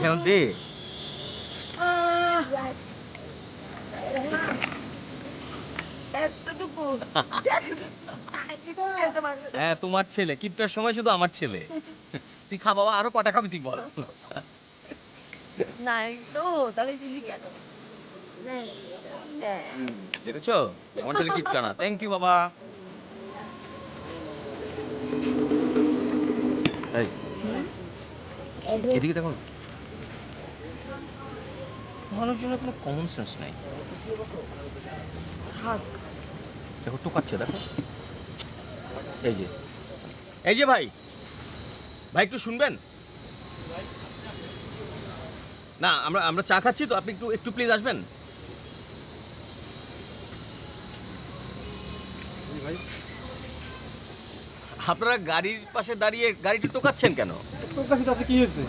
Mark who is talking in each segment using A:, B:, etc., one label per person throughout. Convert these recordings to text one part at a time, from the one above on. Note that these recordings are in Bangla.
A: এখন দে। হ্যাঁ তোমার ছেলে, কিপটার সময় শুধু আমার ছেলে। তুই খা বাবা, আরো কটা খাবি তুই বল।
B: নাই তো তাহলে দিলি কেন?
A: দেখেছো আমার ছেলে কিপটা না। থ্যাংক ইউ বাবা। এই, এদিকে দেখো না। মানুষজনের কোনো কমন সেন্স নাই। দেখো টুকাচ্ছে, দেখো। এই যে এই যে ভাই, ভাই একটু শুনবেন না? আমরা আমরা চা খাচ্ছি তো, আপনি একটু একটু প্লিজ আসবেন। আপনারা গাড়ির পাশে দাঁড়িয়ে গাড়িটা টোকাচ্ছেন কেন?
C: তোর কাছে তাতে কি হয়েছে?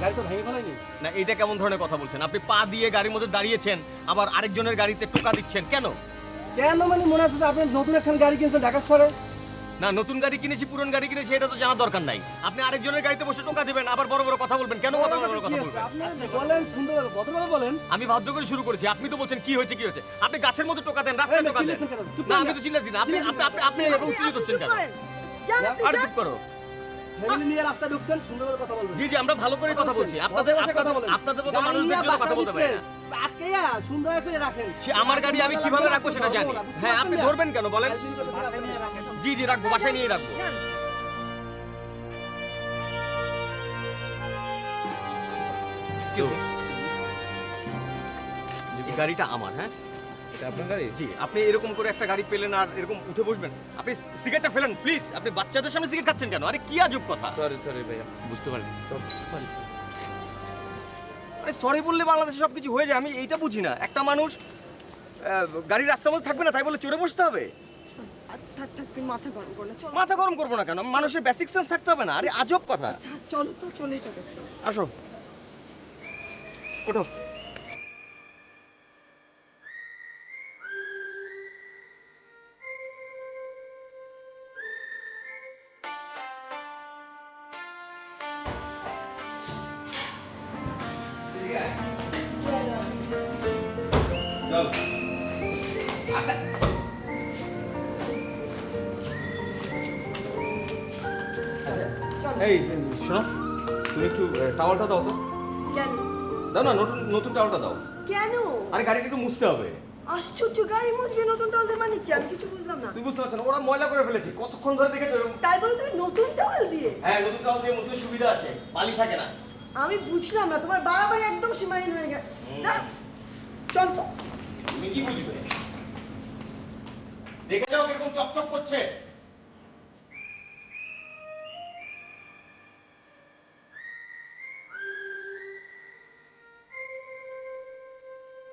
C: গাড়ি তো ভেঙে ফেলাইনি।
A: না এটা কেমন ধরনের কথা বলছেন? আপনি পা দিয়ে গাড়ির মধ্যে দাঁড়িয়েছেন, আবার আরেকজনের গাড়িতে টোকা দিচ্ছেন কেন?
C: কেন মানে মনে আছে যে আপনি নতুন একখান গাড়ি কিনছেন ঢাকা শহরে?
A: না নতুন গাড়ি কিনেছি পুরনো গাড়ি কিনেছি এটা তো জানার দরকার নাই। আপনি আরেকজনের গাড়িতে বসে টোকা দিবেন, আবার বড় বড় কথা বলবেন কেন? কথা বলবেন, কথা বলবেন।
C: আপনি বলেন সুন্দর ভদ্রভাবে বলেন।
A: আমি ভদ্র করে শুরু করেছি, আপনি তো বলছেন কি হয়েছে কি হয়েছে। আপনি গাছের মধ্যে টোকা দেন, রাস্তায় টোকা দেন। না আমি তো চিল্লাচ্ছি না, আপনি আপনি আপনি আপনি এভাবে উত্তেজিত হচ্ছেন কেন? আর চুপ করো।
C: ফ্যামিলি নিয়ে রাস্তা ঢুকছেন, সুন্দরভাবে কথা বলবেন।
A: জি জি আমরা ভালো করে কথা বলছি। আপনাদের আপনাদের মতো মানুষদের জন্য কথা বলতে পারি না।
C: আটকেয়া সুন্দর করে রাখেন।
A: সে আমার গাড়ি আমি কিভাবে রাখবো সেটা জানি। হ্যাঁ আপনি ধরবেন কেন বলেন? জি জি রাখবো, বাসায় নিয়ে রাখবো। এই গাড়িটা আমার। হ্যাঁ
C: এটা আপনার গাড়ি?
A: জি, আপনি এরকম করে একটা গাড়ি পেলেন আর এরকম উঠে বসবেন? আপনি সিগারেটটা ফেলেন প্লিজ। আপনি বাচ্চাদের সামনে সিগারেট খাচ্ছেন কেন? আরে কি আজব কথা।
C: সরি ভাইয়া, বুঝতে পারিনি।
A: সরি আরে সরি বললে বাংলাদেশে সবকিছু হয়ে যায়, আমি এইটা বুঝি না। একটা মানুষ গাড়ির রাস্তার মধ্যে থাকবে না তাই বলে চড়ে বসতে হবে?
B: থাক থাক তুই মাথা গরম কর না, চল
A: মাথা গরম করবো না কেন? মানুষের বেসিক সেন্স থাকতে হবে না? আরে আজব কথা।
B: চলো তো, চলেই তো গেছে।
A: আসো ওঠো। চল এই শোনো, তুমি একটু টাওয়ালটা দাও তো।
B: কেন?
A: দাও না, নতুন নতুন টাওয়ালটা দাও।
B: কেন?
A: আরে গাড়িটা একটু মুছতে হবে।
B: আশ্চর্য, গাড়ি মুছবে নতুন টাওয়াল মানে কি? আমি কিছু বুঝলাম না।
A: তুই বুঝতে পারছ না? ওরা ময়লা করে ফেলেছে, কতক্ষণ ধরে দেখেছো?
B: তাই বলে তুমি নতুন টাওয়াল দিয়ে?
A: হ্যাঁ নতুন টাওয়াল দিয়ে মুছলে সুবিধা আছে, বালি থাকে না।
B: আমি বুঝলাম না, তোমার বাড়াবাড়ি একদম সীমাহীন হয়ে গেছে। না চল তো।
A: তুমি কি বুঝবে? দেখে যাও কিরকম চকচক করছে।